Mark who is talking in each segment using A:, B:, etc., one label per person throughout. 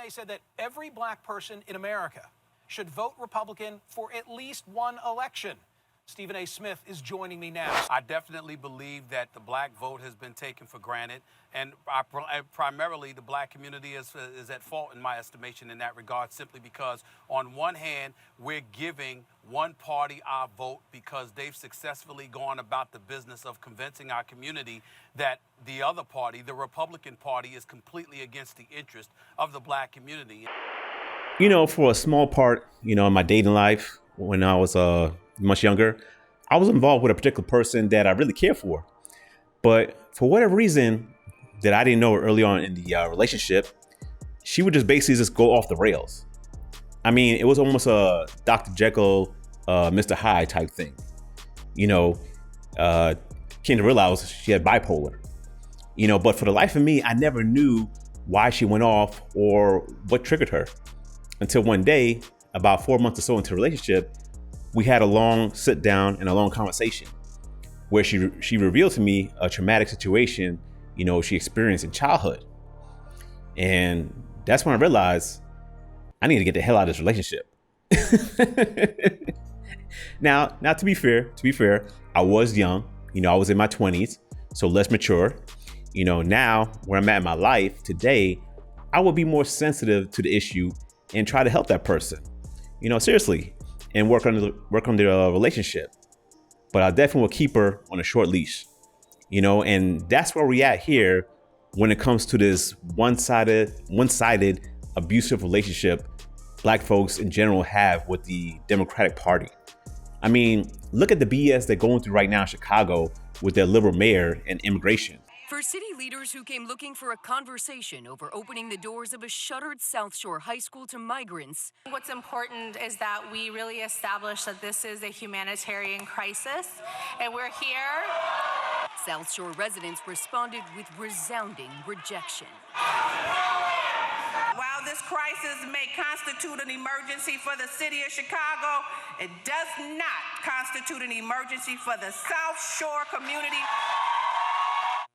A: A said that every black person in America should vote Republican for at least one election. Stephen A. Smith is joining me now.
B: I definitely believe that the black vote has been taken for granted, and primarily the black community is at fault in my estimation in that regard, simply because on one hand, we're giving one party our vote because they've successfully gone about the business of convincing our community that the other party, the Republican Party, is completely against the interest of the black community.
C: You know, for a small part, in my dating life, when I was much younger, I was involved with a particular person that I really cared for. But for whatever reason that I didn't know early on in the relationship, she would just basically go off the rails. I mean, it was almost a Dr. Jekyll, Mr. Hyde type thing. Came to realize she had bipolar. But for the life of me, I never knew why she went off or what triggered her. Until one day, about 4 months or so into the relationship, we had a long sit down and a long conversation where she revealed to me a traumatic situation, she experienced in childhood. And that's when I realized I need to get the hell out of this relationship. Now, to be fair, I was young, I was in my 20s, so less mature. Now where I'm at in my life today, I would be more sensitive to the issue and try to help that person, seriously, and work on the relationship. But I definitely will keep her on a short leash, and that's where we at here when it comes to this one-sided abusive relationship black folks in general have with the Democratic Party. I mean, look at the BS they're going through right now in Chicago with their liberal mayor and immigration.
D: For city leaders who came looking for a conversation over opening the doors of a shuttered South Shore high school to migrants.
E: What's important is that we really establish that this is a humanitarian crisis, and we're here.
D: South Shore residents responded with resounding rejection.
F: While this crisis may constitute an emergency for the city of Chicago, it does not constitute an emergency for the South Shore community.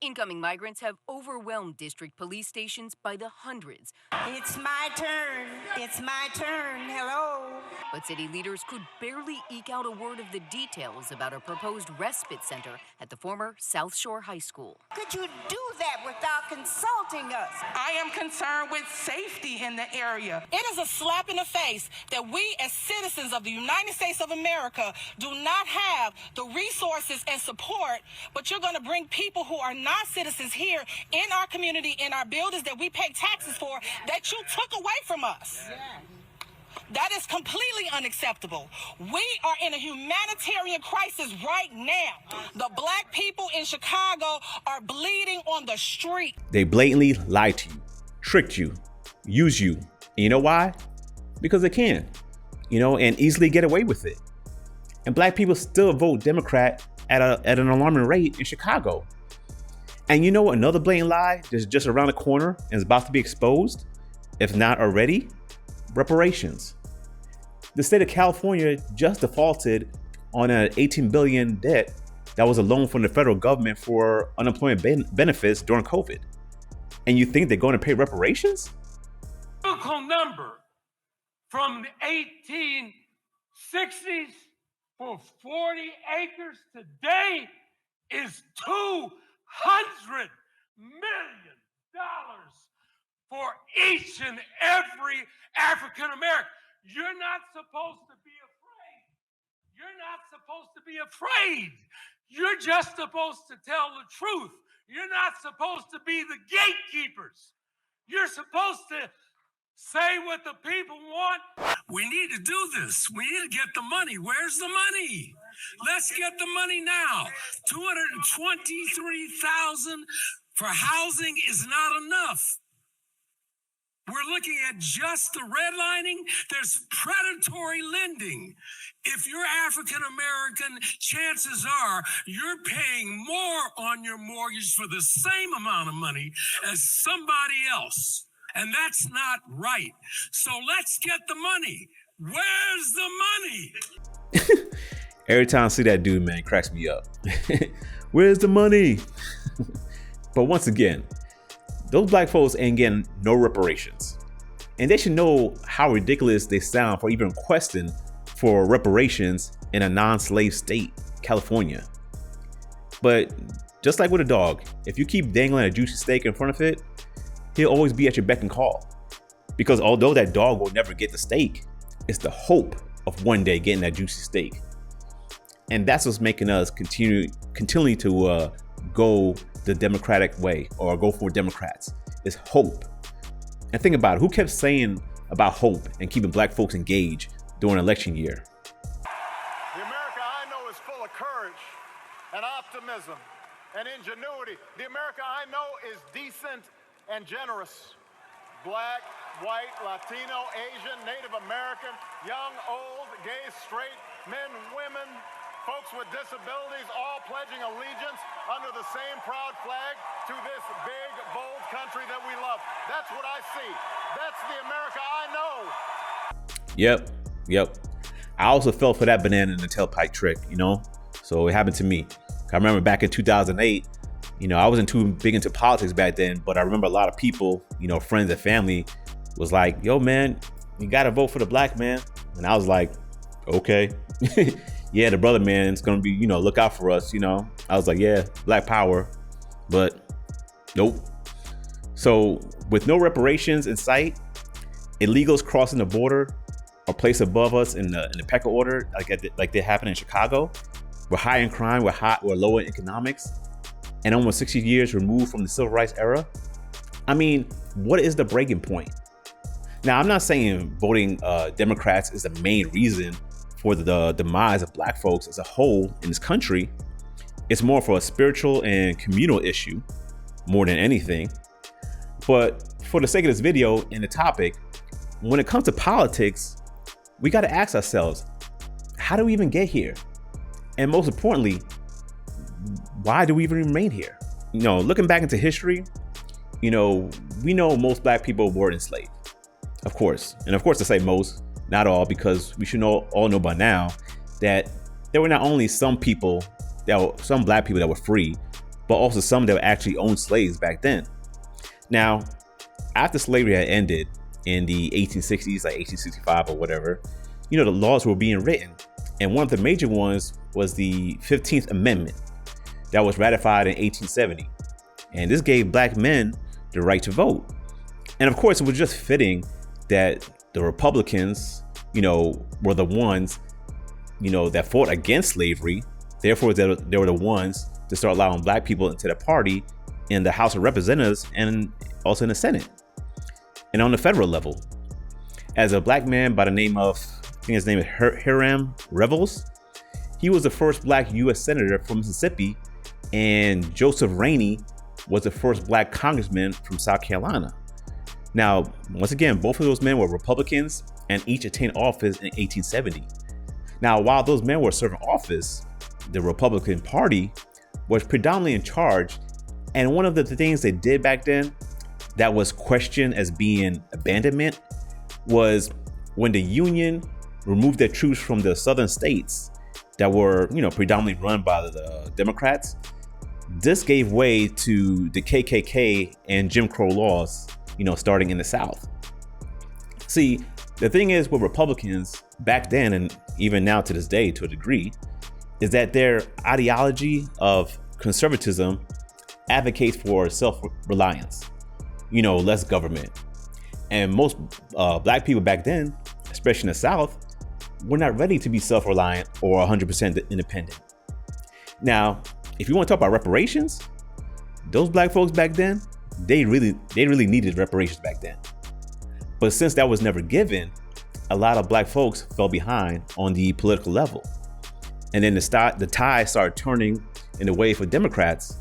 D: Incoming migrants have overwhelmed district police stations by the hundreds.
G: It's my turn. It's my turn. Hello.
D: But city leaders could barely eke out a word of the details about a proposed respite center at the former South Shore High School.
G: Could you do that without consulting us?
F: I am concerned with safety in the area.
H: It is a slap in the face that we as citizens of the United States of America do not have the resources and support, but you're going to bring people who are not citizens here in our community, in our buildings that we pay taxes for, that you took away from us. Yeah. That is completely unacceptable. We are in a humanitarian crisis right now. The black people in Chicago are bleeding on the street.
C: They blatantly lied to you, tricked you, used you. And you know why? Because they can, and easily get away with it. And black people still vote Democrat at an alarming rate in Chicago. And you know what? Another blatant lie that's just around the corner and is about to be exposed, if not already? Reparations. The state of California just defaulted on an $18 billion debt that was a loan from the federal government for unemployment benefits during COVID. And you think they're going to pay reparations?
I: Biblical number from the 1860s for 40 acres today is $200 million for each and every African American. You're not supposed to be afraid. You're not supposed to be afraid. You're just supposed to tell the truth. You're not supposed to be the gatekeepers. You're supposed to say what the people want.
J: We need to do this. We need to get the money. Where's the money? Let's get the money now. $223,000 for housing is not enough. We're looking at just the redlining. There's predatory lending. If you're African American, chances are you're paying more on your mortgage for the same amount of money as somebody else. And that's not right. So let's get the money. Where's the money?
C: Every time I see that dude, man, it cracks me up. Where's the money? But once again, those black folks ain't getting no reparations. And they should know how ridiculous they sound for even requesting for reparations in a non-slave state, California. But just like with a dog, if you keep dangling a juicy steak in front of it, he'll always be at your beck and call. Because although that dog will never get the steak, it's the hope of one day getting that juicy steak. And that's what's making us continually to go the Democratic way, or go for Democrats, is hope. And think about it, who kept saying about hope and keeping black folks engaged during election year?
K: The America I know is full of courage and optimism and ingenuity. The America I know is decent and generous. Black, white, Latino, Asian, Native American, young, old, gay, straight, men, women, folks with disabilities, all pledging allegiance under the same proud flag to this big, bold country that we love. That's what I see. That's the America I know.
C: Yep. I also fell for that banana in the tailpipe trick, So it happened to me. I remember back in 2008, I wasn't too big into politics back then, but I remember a lot of people, friends and family was like, yo, man, you got to vote for the black man. And I was like, okay. Yeah, the brother man is going to be, look out for us, I was like, yeah, black power, but nope. So with no reparations in sight, illegals crossing the border are placed above us in the pecking order, like they happen in Chicago. We're high in crime, we're low in economics, and almost 60 years removed from the civil rights era. I mean, what is the breaking point? Now, I'm not saying voting Democrats is the main reason for the demise of black folks as a whole in this country. It's more for a spiritual and communal issue more than anything. But for the sake of this video and the topic, when it comes to politics, we got to ask ourselves, how do we even get here? And most importantly, why do we even remain here? Looking back into history, we know most black people were enslaved, of course. And of course, to say most, not all, because we should all know by now that there were not only some black people that were free, but also some that actually owned slaves back then. Now, after slavery had ended in the 1860s, like 1865 or whatever, the laws were being written. And one of the major ones was the 15th Amendment that was ratified in 1870. And this gave black men the right to vote. And of course, it was just fitting that the Republicans, were the ones, that fought against slavery. Therefore, they were the ones to start allowing black people into the party in the House of Representatives and also in the Senate. And on the federal level, as a black man by the name of, I think his name is Hiram Revels, he was the first black U.S. Senator from Mississippi, and Joseph Rainey was the first black congressman from South Carolina. Now, once again, both of those men were Republicans and each attained office in 1870. Now, while those men were serving office, the Republican Party was predominantly in charge. And one of the things they did back then that was questioned as being abandonment was when the Union removed their troops from the southern states that were, predominantly run by the Democrats. This gave way to the KKK and Jim Crow laws, starting in the South. See, the thing is with Republicans back then, and even now to this day to a degree, is that their ideology of conservatism advocates for self-reliance, less government. And most black people back then, especially in the South, were not ready to be self-reliant or 100% independent. Now, if you want to talk about reparations, those black folks back then, they really needed reparations back then. But since that was never given, a lot of black folks fell behind on the political level. And then the tide started turning in the way for Democrats,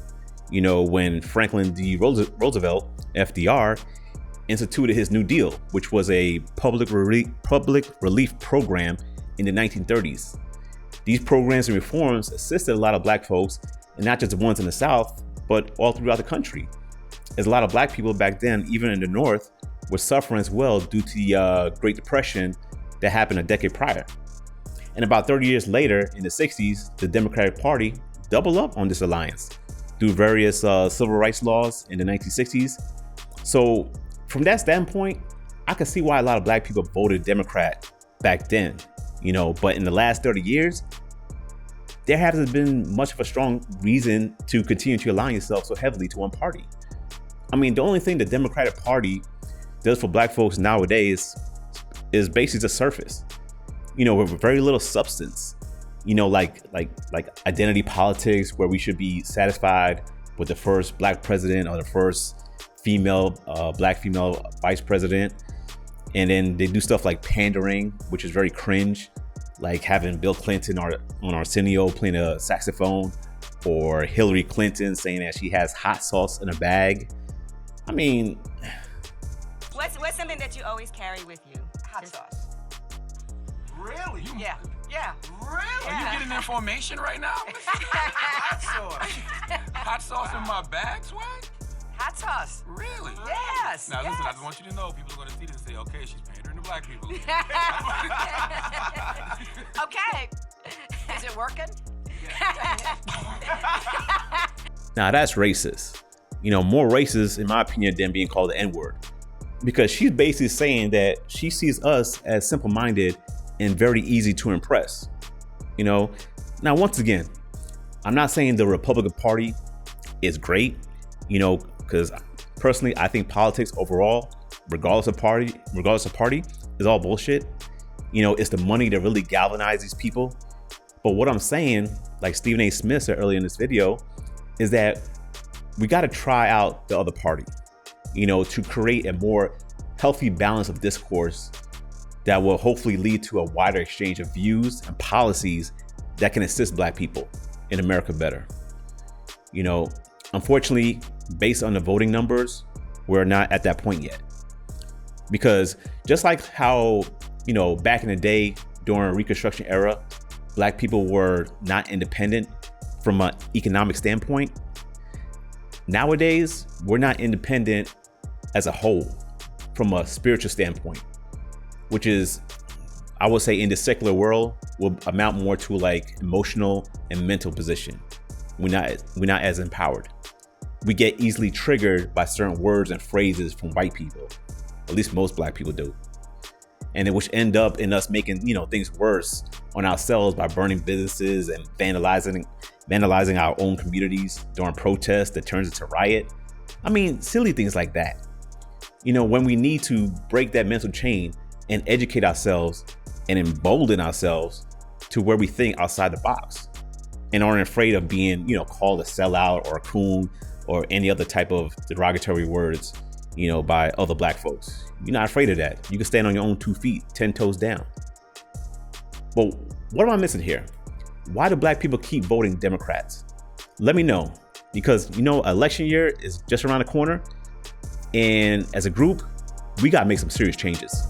C: when Franklin D. Roosevelt, FDR, instituted his New Deal, which was a public relief program in the 1930s. These programs and reforms assisted a lot of black folks, and not just the ones in the South, but all throughout the country. As a lot of black people back then, even in the North, were suffering as well due to the Great Depression that happened a decade prior. And about 30 years later, in the 60s, the Democratic Party doubled up on this alliance through various civil rights laws in the 1960s. So from that standpoint, I can see why a lot of black people voted Democrat back then, but in the last 30 years, there hasn't been much of a strong reason to continue to align yourself so heavily to one party. I mean, the only thing the Democratic Party does for black folks nowadays is basically the surface, with very little substance, like identity politics, where we should be satisfied with the first black president or the first black female vice president. And then they do stuff like pandering, which is very cringe, like having Bill Clinton on Arsenio playing a saxophone, or Hillary Clinton saying that she has hot sauce in a bag. I mean,
G: what's something that you always carry with you? Hot sauce.
L: Really?
G: Yeah.
L: Really?
G: Yeah.
L: Are you getting information right now? Hot sauce. Hot sauce in my bag, Swag?
G: Hot sauce.
L: Really?
G: Yes.
L: Now listen, I just want you to know, people are going to see this and say, okay, she's pandering to black people.
G: Okay. Is it working?
C: now that's racist. More racist, in my opinion, than being called the N-word. Because she's basically saying that she sees us as simple-minded and very easy to impress. Now, once again, I'm not saying the Republican Party is great, because personally, I think politics overall, regardless of party, is all bullshit. It's the money that really galvanizes people. But what I'm saying, like Stephen A. Smith said earlier in this video, is that we got to try out the other party, to create a more healthy balance of discourse that will hopefully lead to a wider exchange of views and policies that can assist black people in America better. Unfortunately, based on the voting numbers, we're not at that point yet. Because just like how, back in the day during Reconstruction era, black people were not independent from an economic standpoint, nowadays, we're not independent as a whole from a spiritual standpoint, which is, I would say, in the secular world, will amount more to like emotional and mental position. We're not as empowered. We get easily triggered by certain words and phrases from white people. At least most black people do. And which end up in us making, things worse on ourselves by burning businesses and vandalizing our own communities during protests that turns into riot. I mean, silly things like that. When we need to break that mental chain and educate ourselves and embolden ourselves to where we think outside the box and aren't afraid of being, called a sellout or a coon or any other type of derogatory words, by other black folks. You're not afraid of that. You can stand on your own 2 feet, 10 toes down. But what am I missing here? Why do black people keep voting Democrats? Let me know, because election year is just around the corner, and as a group, we gotta make some serious changes.